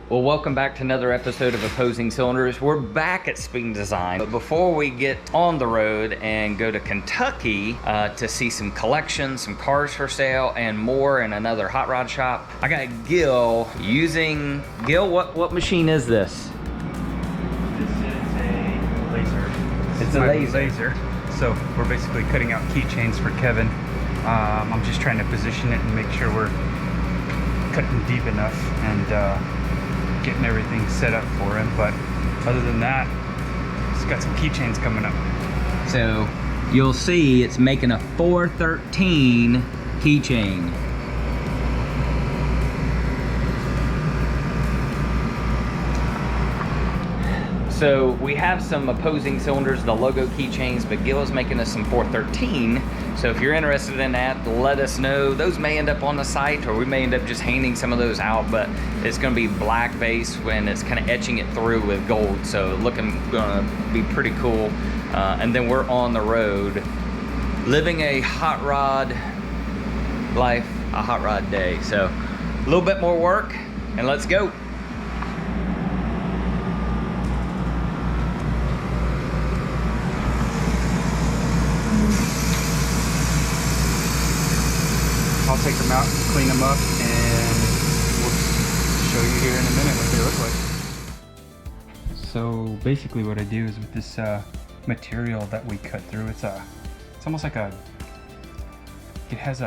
Well, welcome back to another episode of Opposing Cylinders. We're back at Speed Design, but before we get on the road and go to Kentucky to see some collections, some cars for sale, and more in another hot rod shop, I got Gil using... Gil, what machine is this? This is a laser. It's a laser. So we're basically cutting out keychains for Kevin. I'm just trying to position it and make sure we're cutting deep enough and getting everything set up for him. But other than that, it's got some keychains coming up. So you'll see it's making a 413 keychain. So we have some Opposing Cylinders, the logo keychains, but Gil is making us some 413. So if you're interested in that, let us know. Those may end up on the site, or we may end up just handing some of those out, but it's gonna be black base when it's kind of etching it through with gold. So gonna be pretty cool. And then we're on the road, living a hot rod life, a hot rod day. So a little bit more work, and let's go. I'll take them out, clean them up, and we'll show you here in a minute what they look like. So basically what I do is with this material that we cut through, it's almost like it has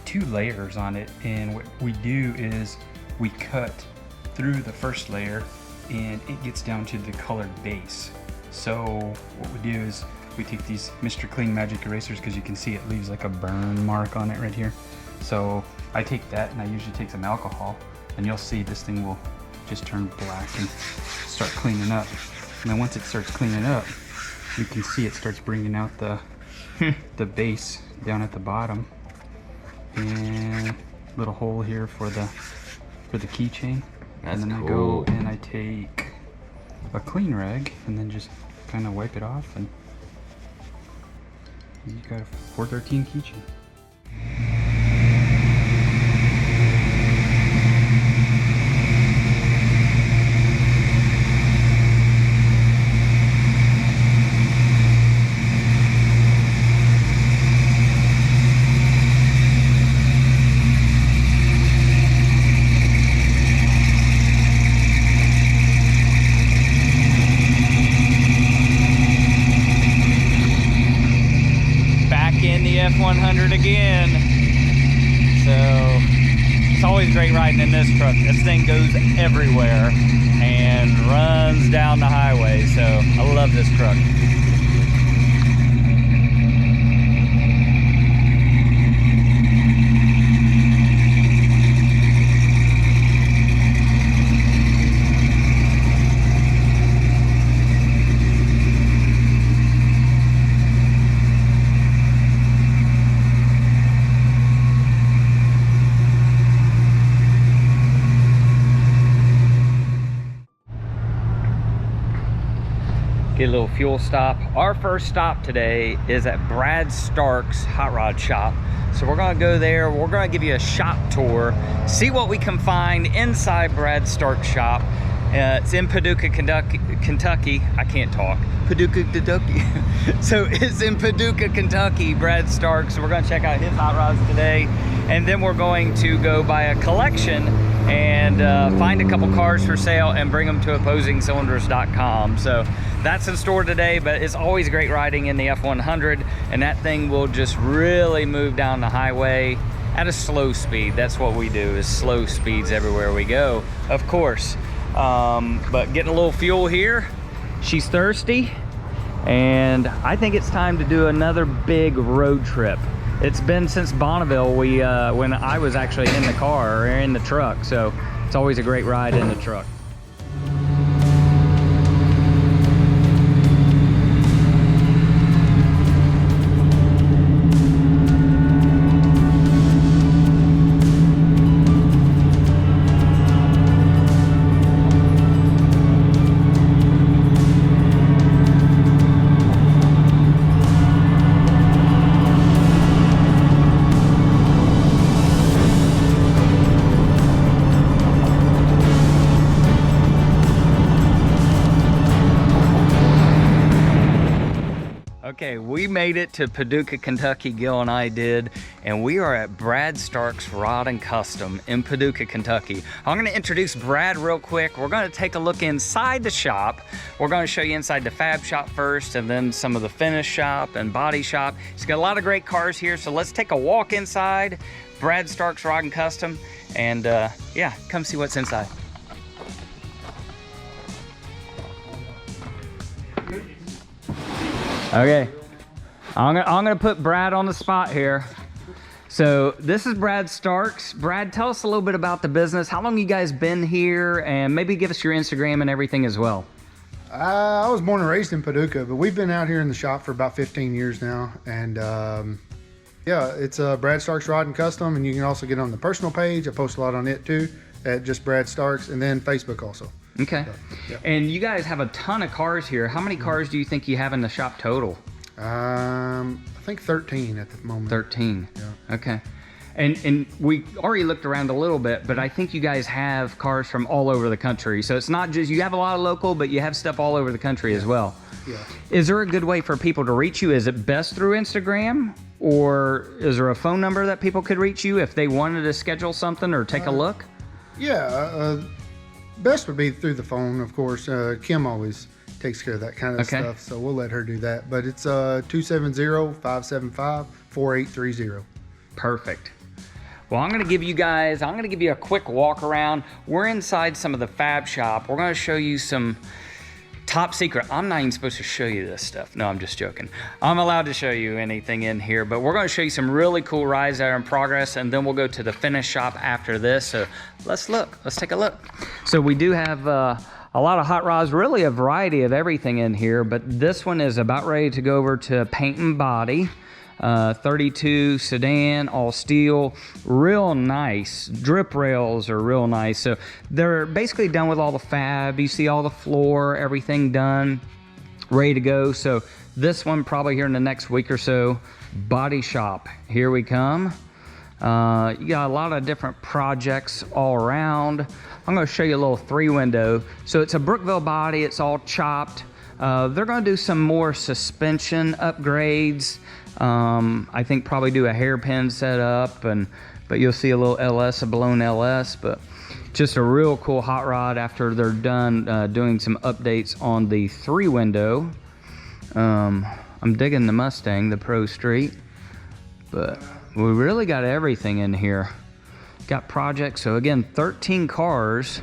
two layers on it, and what we do is we cut through the first layer and it gets down to the colored base. So what we do is we take these Mr. Clean Magic erasers, because you can see it leaves like a burn mark on it right here. So I take that and I usually take some alcohol, and you'll see this thing will just turn black and start cleaning up. And then once it starts cleaning up, you can see it starts bringing out the base down at the bottom, and little hole here for the keychain. That's and then cool. I go and I take a clean rag and then just kind of wipe it off, and you got a 413 keychain. In the F100 again. So it's always great riding in this truck. This thing goes everywhere and runs down the highway. So I love this truck. Get a little fuel stop. Our first stop today is at Brad Stark's Hot Rod Shop. So we're gonna go there, we're gonna give you a shop tour, see what we can find inside Brad Stark's shop. It's in Paducah, Kentucky. I can't talk. Paducah, Kentucky. So it's in Paducah, Kentucky, Brad Stark. So we're gonna check out his hot rods today. And then we're going to go buy a collection and find a couple cars for sale and bring them to OpposingCylinders.com. So that's in store today, but it's always great riding in the F100, and that thing will just really move down the highway at a slow speed. That's what we do, is slow speeds everywhere we go, of course. But getting a little fuel here. She's thirsty, and I think it's time to do another big road trip. It's been since Bonneville when I was actually in the car or in the truck, so it's always a great ride in the truck. made it to Paducah, Kentucky. Gil and I did, and we are at Brad Stark's Rod and Custom in Paducah, Kentucky. I'm gonna introduce Brad real quick. We're gonna take a look inside the shop. We're gonna show you inside the fab shop first, and then some of the finish shop and body shop. He's got a lot of great cars here, so let's take a walk inside Brad Stark's Rod and Custom, and yeah, come see what's inside. Okay, I'm gonna put Brad on the spot here. So this is Brad Stark's. Brad, tell us a little bit about the business. How long you guys been here, and maybe give us your Instagram and everything as well. I was born and raised in Paducah, but we've been out here in the shop for about 15 years now. And yeah, it's Brad Stark's Rod and Custom, and you can also get on the personal page. I post a lot on it too, at just Brad Stark's, and then Facebook also. Okay. So, yeah. And you guys have a ton of cars here. How many cars do you think you have in the shop total? I think 13 at the moment. 13. Yeah. Okay. And we already looked around a little bit, but I think you guys have cars from all over the country. So it's not just, you have a lot of local, but you have stuff all over the country as well. Yeah. Is there a good way for people to reach you? Is it best through Instagram, or is there a phone number that people could reach you if they wanted to schedule something or take a look? Yeah, best would be through the phone, of course. Kim always takes care of that kind of stuff, so we'll let her do that. But it's 270-575-4830. Perfect. Well, I'm gonna give you a quick walk around. We're inside some of the fab shop. We're gonna show you some top secret. I'm not even supposed to show you this stuff. No, I'm just joking. I'm allowed to show you anything in here, but we're gonna show you some really cool rides that are in progress, and then we'll go to the finish shop after this. So let's look, let's take a look. So we do have a lot of hot rods, really a variety of everything in here, but this one is about ready to go over to paint and body. 32 sedan, all steel, real nice. Drip rails are real nice. So they're basically done with all the fab. You see all the floor, everything done, ready to go. So this one probably here in the next week or so. Body shop, here we come. You got a lot of different projects all around. I'm gonna show you a little 3-window. So it's a Brookville body, it's all chopped. They're gonna do some more suspension upgrades. I think probably do a hairpin setup, but you'll see a little LS, a blown LS, but just a real cool hot rod after they're done doing some updates on the 3-window. I'm digging the Mustang, the Pro Street, but we really got everything in here. Got projects, so again, 13 cars,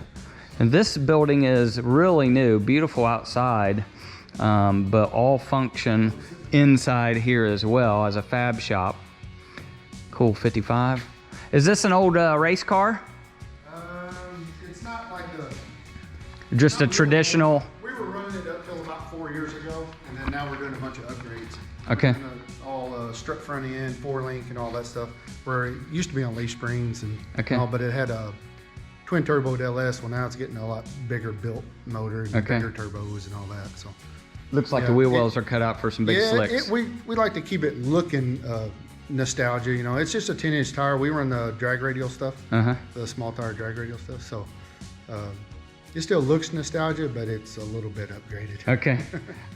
and this building is really new, beautiful outside, but all function inside here as well as a fab shop. Cool 55. Is this an old race car? It's not like Just a traditional. We were running it up till about 4 years ago, and then now we're doing a bunch of upgrades. Okay. All strut front end, 4-link, and all that stuff. Where it used to be on leaf springs and Okay. all, but it had a twin turbo LS. Well, now it's getting a lot bigger built motor and Okay. bigger turbos and all that. So Looks like Yeah, the wheel wells are cut out for some big slicks. we like to keep it looking nostalgia. You know, it's just a 10-inch tire. We run the drag radial stuff, the small tire drag radial stuff. So it still looks nostalgia, but it's a little bit upgraded. Okay,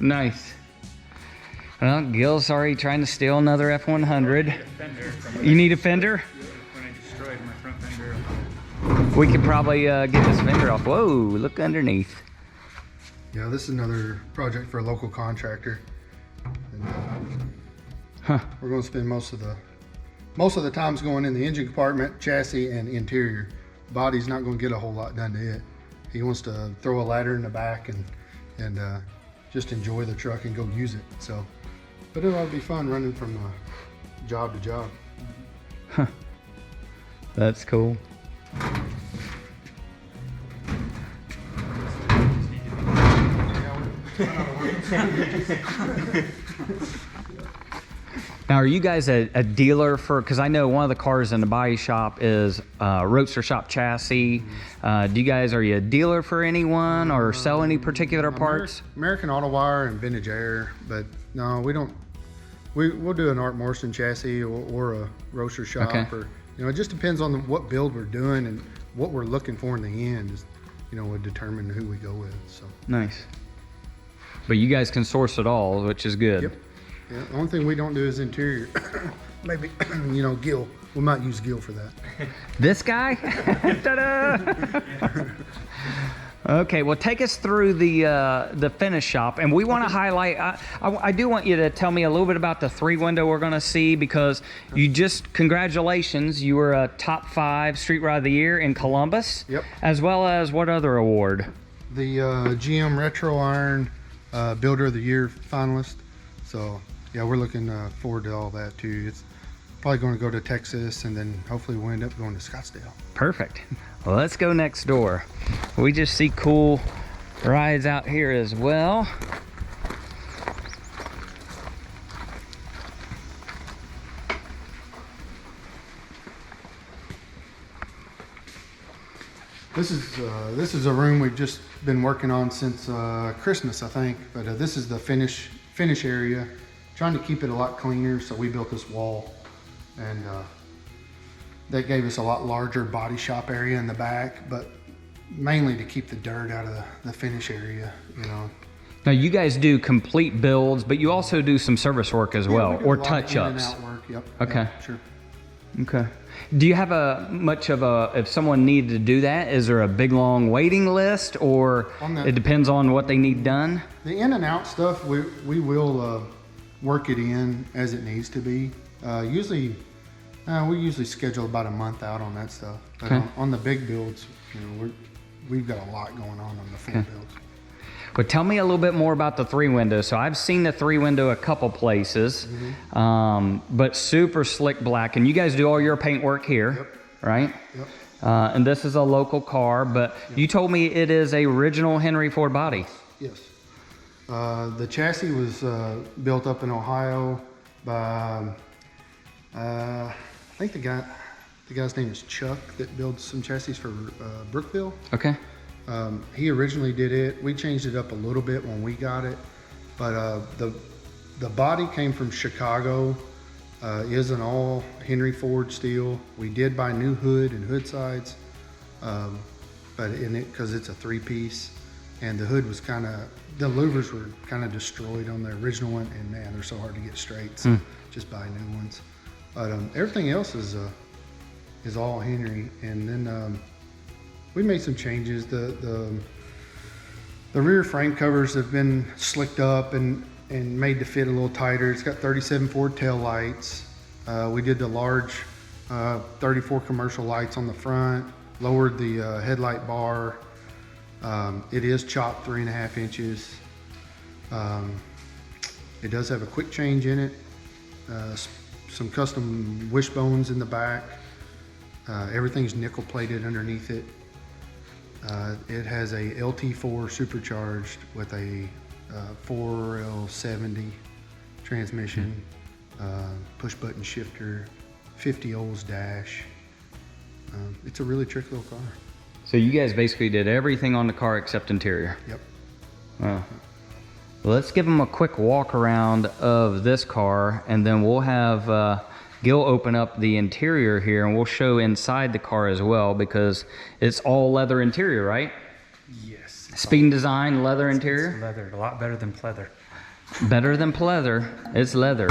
nice. Well, Gil's already trying to steal another F100. You need a fender? When I destroyed my front fender. We could probably get this fender off. Whoa, look underneath. Yeah, this is another project for a local contractor. And, we're going to spend most of the times going in the engine compartment, chassis, and interior. Body's not going to get a whole lot done to it. He wants to throw a ladder in the back and just enjoy the truck and go use it. So, but it ought to be fun running from job to job. That's cool. Now, are you guys a dealer for, because I know one of the cars in the body shop is Roadster Shop chassis. Are you a dealer for anyone or sell any particular parts? American Auto Wire and Vintage Air, but no, we don't. We'll do an Art Morrison chassis or a Roadster Shop, Okay. or it just depends on what build we're doing and what we're looking for in the end. Is, would determine who we go with. So Nice. But you guys can source it all, which is good. Yep. Yeah, the only thing we don't do is interior. Maybe, you know, Gil. We might use Gil for that. This guy? Ta-da! Okay, well, take us through the finish shop, and we want to highlight. I do want you to tell me a little bit about the 3-window we're going to see, because you just, congratulations, you were a top 5 Street Rod of the Year in Columbus. Yep. As well as what other award? The GM Retro Iron Builder of the Year finalist. So yeah, we're looking forward to all that too. It's probably going to go to Texas, and then hopefully we'll end up going to Scottsdale. Perfect. Well, let's go next door. We just see cool rides out here as well. This is a room we've just been working on since Christmas, I think. But this is the finish area. Trying to keep it a lot cleaner, so we built this wall, and that gave us a lot larger body shop area in the back, but mainly to keep the dirt out of the finish area, you know. Now, you guys do complete builds, but you also do some service work as well, we do or a lot of in and touch-ups. out work. Yep. Okay. Yep, sure. Okay. Do you have if someone needed to do that, is there a big long waiting list, or it depends on what they need done? The in and out stuff, we will work it in as it needs to be. We usually schedule about a month out on that stuff. But Okay. on the big builds, you know, we've got a lot going on the full builds. But tell me a little bit more about the 3-window. So I've seen the 3-window a couple places, but super slick black. And you guys do all your paint work here, right? Yep. And this is a local car, but you told me it is a original Henry Ford body. Yes. The chassis was built up in Ohio by, I think the guy's name is Chuck, that builds some chassis for Brookville. Okay. He originally did it. We changed it up a little bit when we got it, but the body came from Chicago. Is an all Henry Ford steel. We did buy new hood and hood sides, but because it's a 3-piece, and the hood was the louvers were kind of destroyed on the original one, and man, they're so hard to get straight. So just buy new ones. But everything else is all Henry, and then we made some changes. The rear frame covers have been slicked up and made to fit a little tighter. It's got 37 Ford tail lights. We did the large 34 commercial lights on the front, lowered the headlight bar. It is chopped 3.5 inches. It does have a quick change in it. Some custom wishbones in the back. Everything's nickel plated underneath it. It has a LT4 supercharged with a 4L70 transmission, push button shifter, 50 ohms dash. It's a really tricky little car. So you guys basically did everything on the car except interior. Yep. Wow. Well, let's give them a quick walk around of this car, and then we'll have Gil open up the interior here, and we'll show inside the car as well, because it's all leather interior, right? Yes. Speed and design, leather interior? It's leather, a lot better than pleather. Better than pleather, it's leather.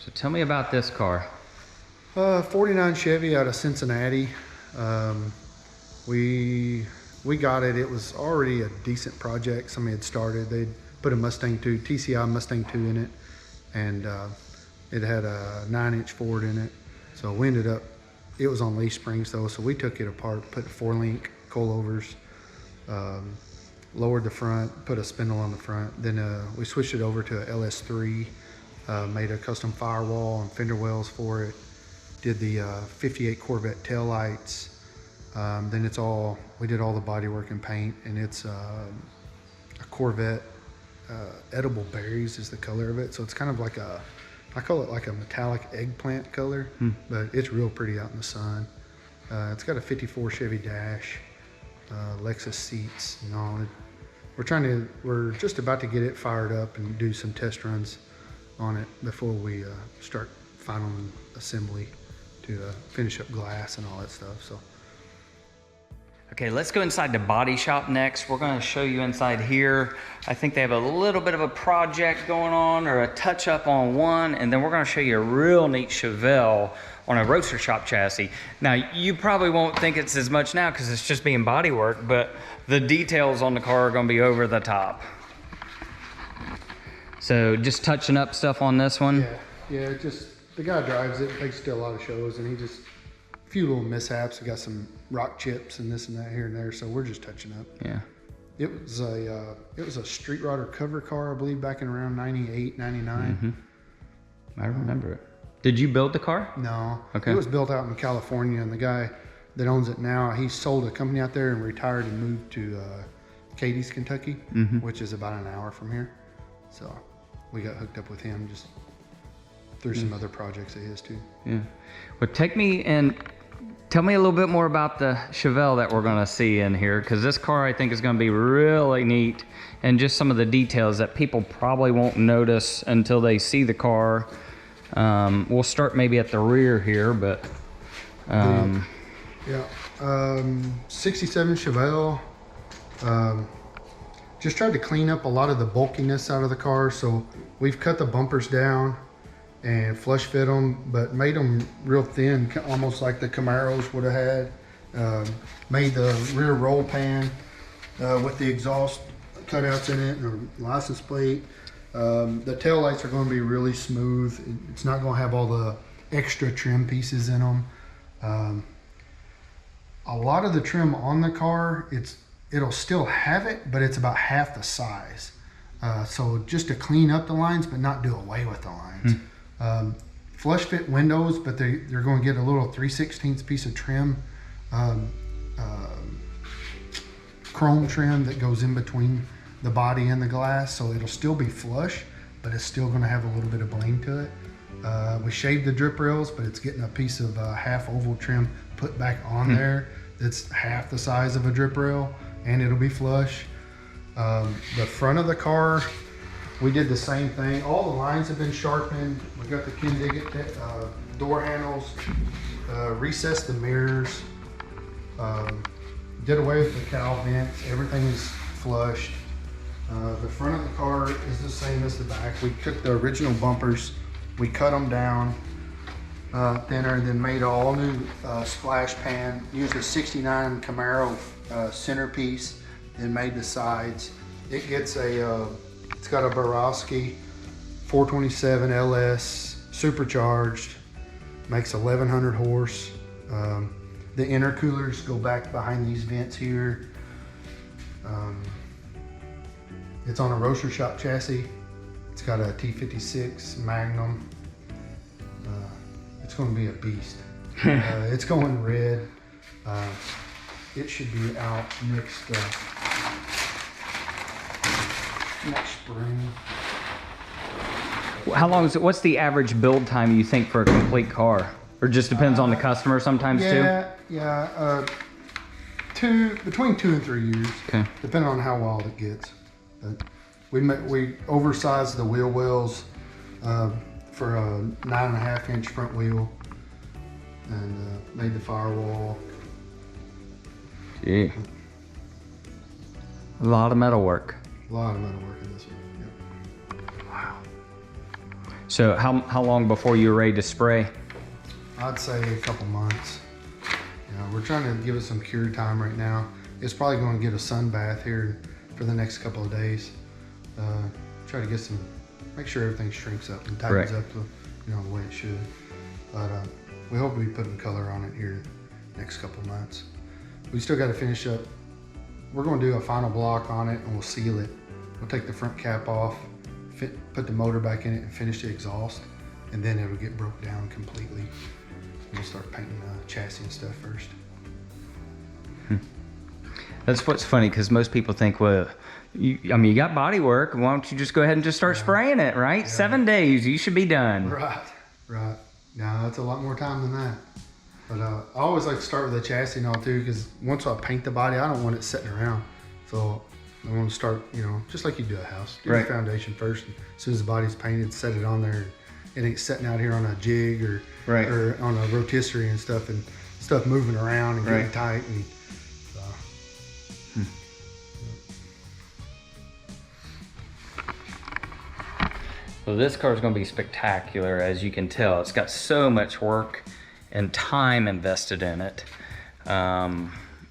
So tell me about this car. 49 Chevy out of Cincinnati. We got it. It was already a decent project. Somebody had started. They'd put a Mustang 2, TCI Mustang 2 in it, and it had a 9-inch Ford in it. So we ended up, it was on leaf springs though, so we took it apart, put 4-link coilovers, lowered the front, put a spindle on the front. Then we switched it over to a LS3, made a custom firewall and fender wells for it. Did the 58 Corvette taillights. Then we did all the bodywork and paint, and it's a Corvette. Edible berries is the color of it. So it's kind of like I call it like a metallic eggplant color, but it's real pretty out in the sun. It's got a 54 Chevy dash, Lexus seats and all. We're just about to get it fired up and do some test runs on it before we start final assembly to finish up glass and all that stuff. So. Okay, let's go inside the body shop next. We're gonna show you inside here. I think they have a little bit of a project going on or a touch up on one, and then we're gonna show you a real neat Chevelle on a roadster shop chassis. Now, you probably won't think it's as much now because it's just being body work, but the details on the car are gonna be over the top. So just touching up stuff on this one? Yeah, just, the guy drives it, takes it to a lot of shows, and a few little mishaps. We got some rock chips and this and that here and there, so we're just touching up. Yeah. It was a Street Rodder cover car, I believe, back in around 98, 99. I remember it. Did you build the car? No. Okay. It was built out in California, and the guy that owns it now, he sold a company out there and retired and moved to Cadiz, Kentucky, which is about an hour from here. So we got hooked up with him just through some other projects of his too. Yeah. Well, take me and tell me a little bit more about the Chevelle that we're gonna see in here, because this car I think is gonna be really neat, and just some of the details that people probably won't notice until they see the car. We'll start maybe at the rear here, but 67 Chevelle. Just tried to clean up a lot of the bulkiness out of the car, so we've cut the bumpers down and flush fit them, but made them real thin, almost like the Camaros would have had. Made the rear roll pan with the exhaust cutouts in it and a license plate. The tail lights are going to be really smooth. It's not going to have all the extra trim pieces in them. A lot of the trim on the car, it'll still have it, but it's about half the size. So just to clean up the lines, but not do away with the lines. Flush fit windows, but they're going to get a little 3/16 piece of trim, chrome trim that goes in between the body and the glass, so it'll still be flush, but it's still going to have a little bit of bling to it. We shaved the drip rails, but it's getting a piece of half oval trim put back on there that's half the size of a drip rail, and it'll be flush. The front of the car, we did the same thing. All the lines have been sharpened. We got the Ken Diggett door handles, recessed the mirrors, did away with the cowl vents. Everything is flushed. The front of the car is the same as the back. We took the original bumpers, we cut them down thinner, and then made an all new splash pan. Used a 69 Camaro centerpiece, then made the sides. It gets it's got a Borowski 427 LS supercharged, makes 1100 horse. The intercoolers go back behind these vents here. It's on a roaster shop chassis. It's got a T56 Magnum. It's going to be a beast. It's going red. It should be out next spring. How long is it? What's the average build time you think for a complete car? Or just depends on the customer sometimes too? Yeah. Between 2 and 3 years. Okay. Depending on how wild it gets. But we oversized the wheel wells for a 9.5-inch front wheel, and made the firewall. Gee. A lot of metal work. A lot of metal work in this one. Yep. Wow. So how long before you're ready to spray? I'd say a couple months. We're trying to give it some cure time right now. It's probably going to get a sun bath here for the next couple of days. Try to get make sure everything shrinks up and tightens up to, the way it should. But we hope to be putting color on it here next couple of months. We still got to finish up. We're going to do a final block on it and we'll seal it. We'll take the front cap off, put the motor back in it and finish the exhaust, and then it'll get broke down completely. We'll start painting the chassis and stuff first. That's what's funny, because most people think, well, you got body work. Why don't you just go ahead and just start spraying it, right? Yeah. 7 days, you should be done. Right. No, that's a lot more time than that. But I always like to start with the chassis and all too, because once I paint the body, I don't want it sitting around. So I want to start, just like you do a house. Do the foundation first. As soon as the body's painted, set it on there. It ain't sitting out here on a jig or on a rotisserie and stuff moving around and getting tight. And Well, this car is going to be spectacular, as you can tell. It's got so much work and time invested in it.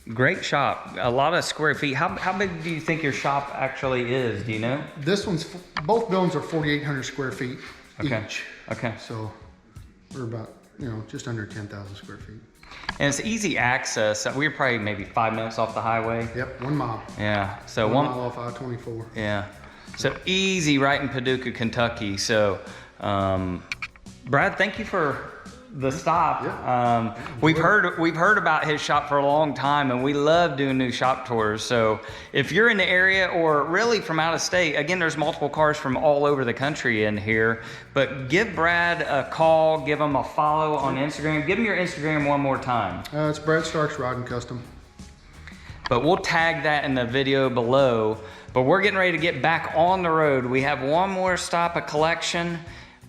Great shop, a lot of square feet. How big do you think your shop actually is? Do you know? This both buildings are 4,800 square feet each. Okay. So we're about, just under 10,000 square feet. And it's easy access. We're probably maybe 5 minutes off the highway. Yep, 1 mile. Yeah. So 1 mile off I-24. Yeah. So easy, right in Paducah, Kentucky. So, Brad, thank you for the stop. Yeah. We've heard about his shop for a long time, and we love doing new shop tours. So if you're in the area or really from out of state, again, there's multiple cars from all over the country in here, but give Brad a call, give him a follow on Instagram. Give him your Instagram one more time. It's Brad Starks Rod and Custom. But we'll tag that in the video below. But we're getting ready to get back on the road. We have one more stop, a collection.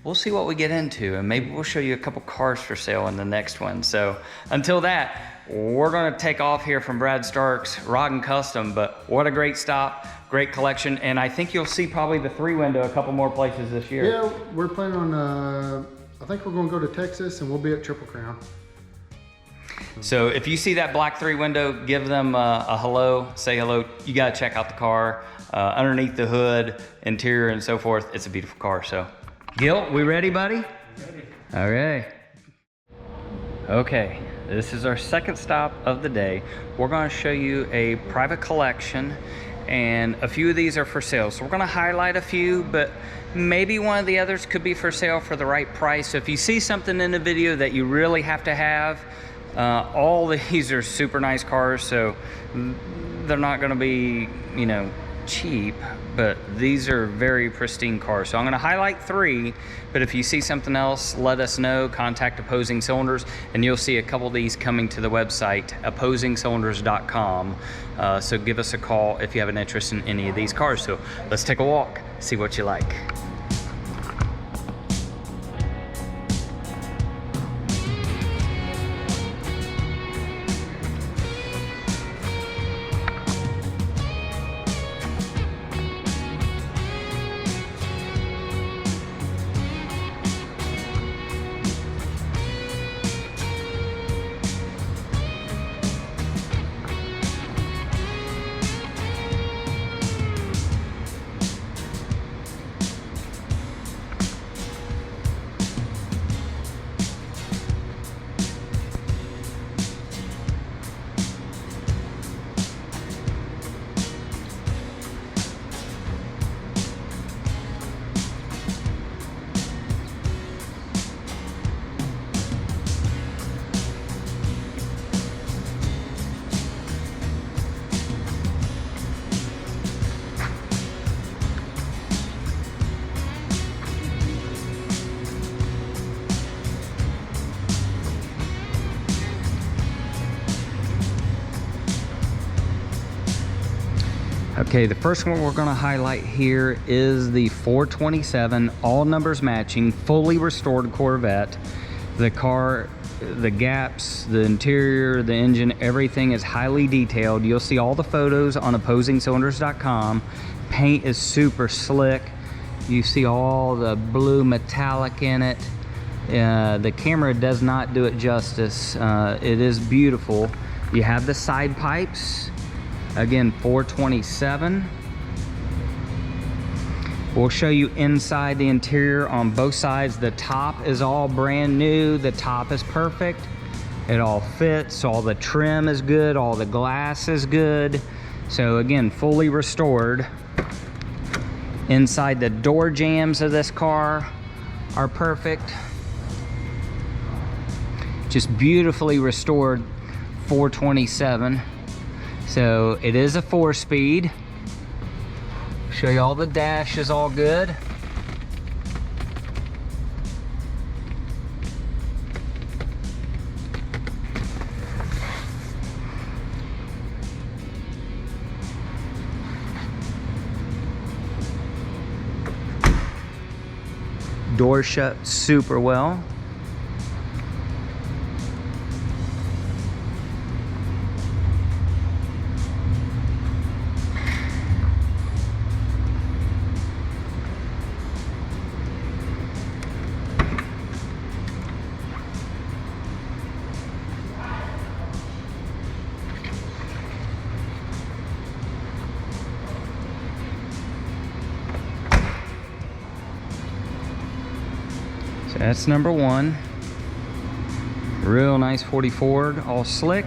We'll see what we get into, and maybe we'll show you a couple cars for sale in the next one. So until that, we're gonna take off here from Brad Starks Rod and Custom, but what a great stop, great collection. And I think you'll see probably the 3-window a couple more places this year. Yeah, we're planning on, I think we're gonna go to Texas, and we'll be at Triple Crown. So if you see that black 3-window, give them a hello, say hello. You gotta check out the car, underneath the hood, interior and so forth. It's a beautiful car. So Gil, we ready, buddy? Ready. All right. Okay, this is our second stop of the day. We're gonna show you a private collection, and a few of these are for sale. So we're gonna highlight a few, but maybe one of the others could be for sale for the right price. So if you see something in the video that you really have to have, all these are super nice cars, so they're not gonna be, cheap, but these are very pristine cars. So I'm gonna highlight 3, but if you see something else, let us know. Contact Opposing Cylinders, and you'll see a couple of these coming to the website, opposingcylinders.com. So give us a call if you have an interest in any of these cars. So let's take a walk, see what you like. Okay, the first one we're gonna highlight here is the 427, all numbers matching, fully restored Corvette. The car, the gaps, the interior, the engine, everything is highly detailed. You'll see all the photos on opposingcylinders.com. Paint is super slick. You see all the blue metallic in it. The camera does not do it justice. It is beautiful. You have the side pipes. Again, 427. We'll show you inside the interior on both sides. The top is all brand new. The top is perfect. It all fits. All the trim is good. All the glass is good. So again, fully restored. Inside, the door jambs of this car are perfect. Just beautifully restored 427. So it is a 4-speed. Show you all the dash is all good. Door shut super well. So that's number one. Real nice 40 Ford, all slick.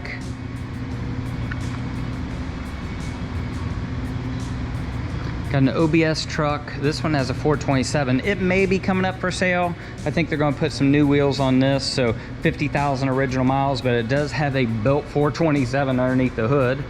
Got an OBS truck. This one has a 427. It may be coming up for sale. I think they're going to put some new wheels on this, so 50,000 original miles, but it does have a built 427 underneath the hood.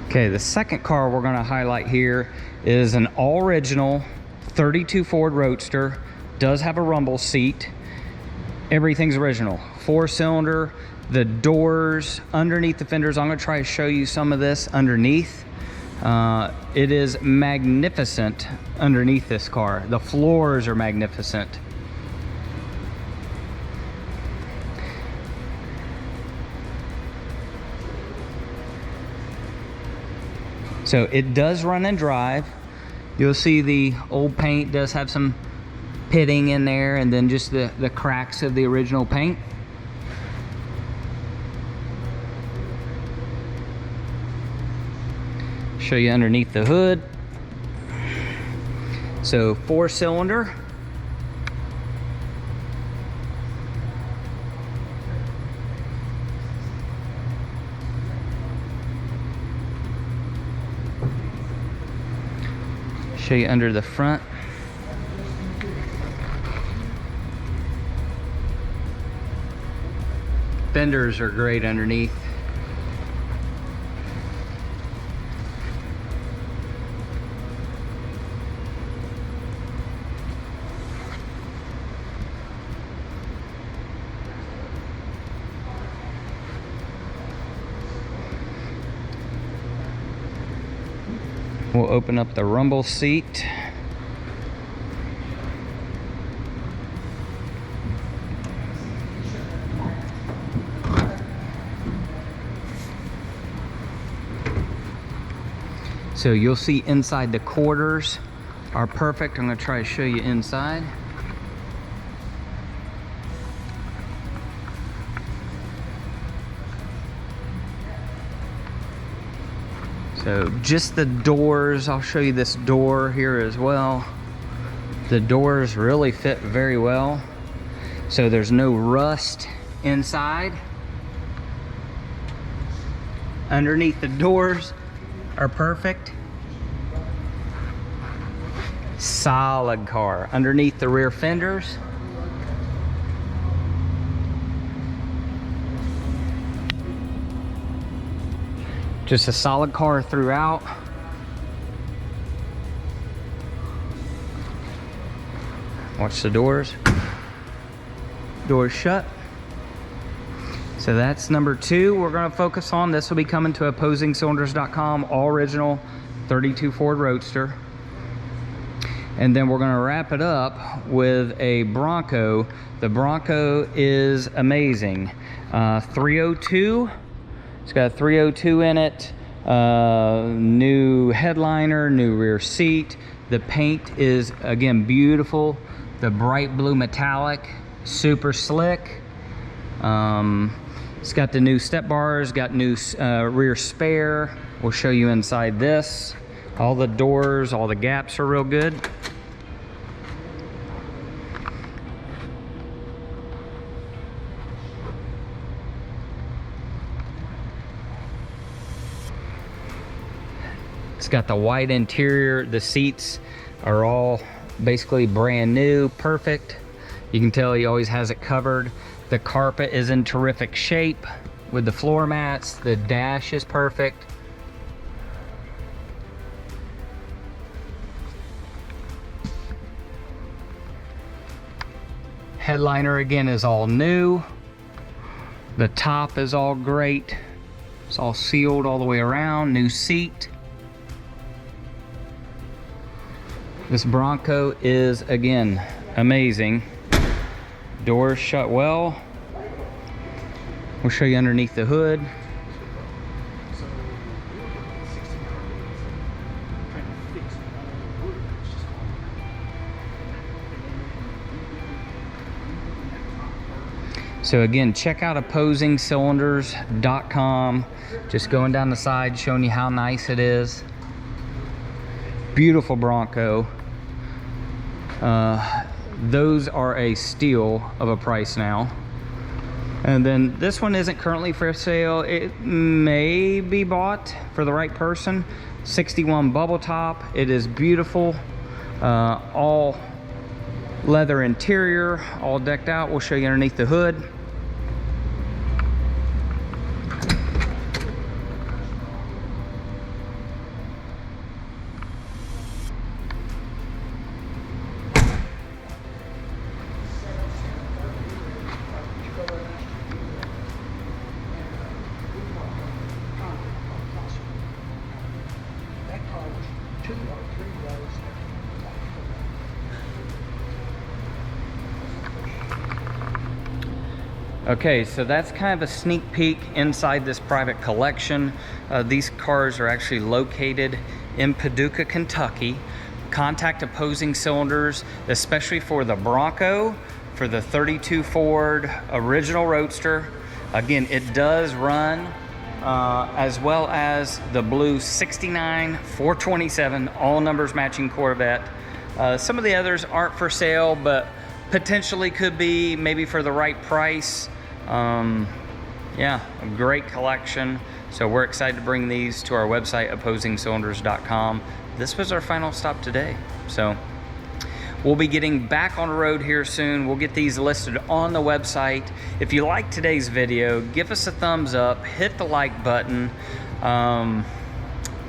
Okay, the second car we're going to highlight here is an all original 32 Ford Roadster. Does have a rumble seat. Everything's original. 4-cylinder. The doors underneath the fenders. I'm going to try to show you some of this underneath. It is magnificent underneath this car. The floors are magnificent. So it does run and drive. You'll see the old paint does have some pitting in there, and then just the cracks of the original paint. Show you underneath the hood. So 4-cylinder. Show you under the front. Fenders are great underneath. We'll open up the rumble seat. So you'll see inside the quarters are perfect. I'm going to try to show you inside. So just the doors, I'll show you this door here as well. The doors really fit very well. So there's no rust inside. Underneath the doors are perfect. Solid car. Underneath the rear fenders. Just a solid car throughout. Watch the doors. Doors shut. So that's number 2 we're going to focus on. This will be coming to OpposingCylinders.com, all original 32 Ford Roadster. And then we're going to wrap it up with a Bronco. The Bronco is amazing. 302. It's got a 302 in it. New headliner, new rear seat. The paint is, again, beautiful. The bright blue metallic, super slick. It's got the new step bars, got new rear spare. We'll show you inside this. All the doors, all the gaps are real good. It's got the white interior. The seats are all basically brand new, perfect. You can tell he always has it covered. The carpet is in terrific shape with the floor mats. The dash is perfect. Headliner again is all new. The top is all great. It's all sealed all the way around. New seat. This Bronco is, again, amazing. Doors shut well. We'll show you underneath the hood. So again, check out OpposingCylinders.com. Just going down the side, showing you how nice it is. Beautiful Bronco. Those are a steal of a price now. And then this one isn't currently for sale. It may be bought for the right person. 61 bubble top. It is beautiful. All leather interior, all decked out. We'll show you underneath the hood. Okay, so that's kind of a sneak peek inside this private collection. These cars are actually located in Paducah, Kentucky. Contact Opposing Cylinders, especially for the Bronco, for the 32 Ford original Roadster. Again, it does run, as well as the blue 69 427, all numbers matching Corvette. Some of the others aren't for sale, but potentially could be, maybe for the right price. Yeah, a great collection. So we're excited to bring these to our website, OpposingCylinders.com. This was our final stop today. So we'll be getting back on the road here soon. We'll get these listed on the website. If you like today's video, give us a thumbs up, hit the like button.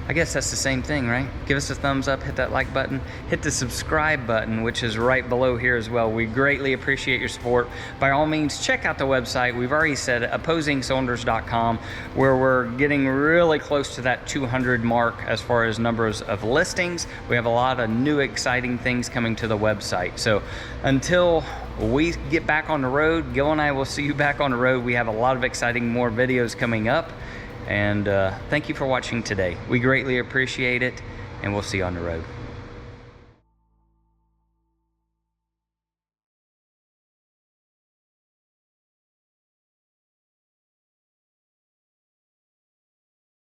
I guess that's the same thing, right? Give us a thumbs up, hit that like button, hit the subscribe button, which is right below here as well. We greatly appreciate your support. By all means, check out the website. We've already said OpposingCylinders.com, where we're getting really close to that 200 mark as far as numbers of listings. We have a lot of new exciting things coming to the website. So until we get back on the road, Gil and I will see you back on the road. We have a lot of exciting more videos coming up. And thank you for watching today. We greatly appreciate it, and we'll see you on the road.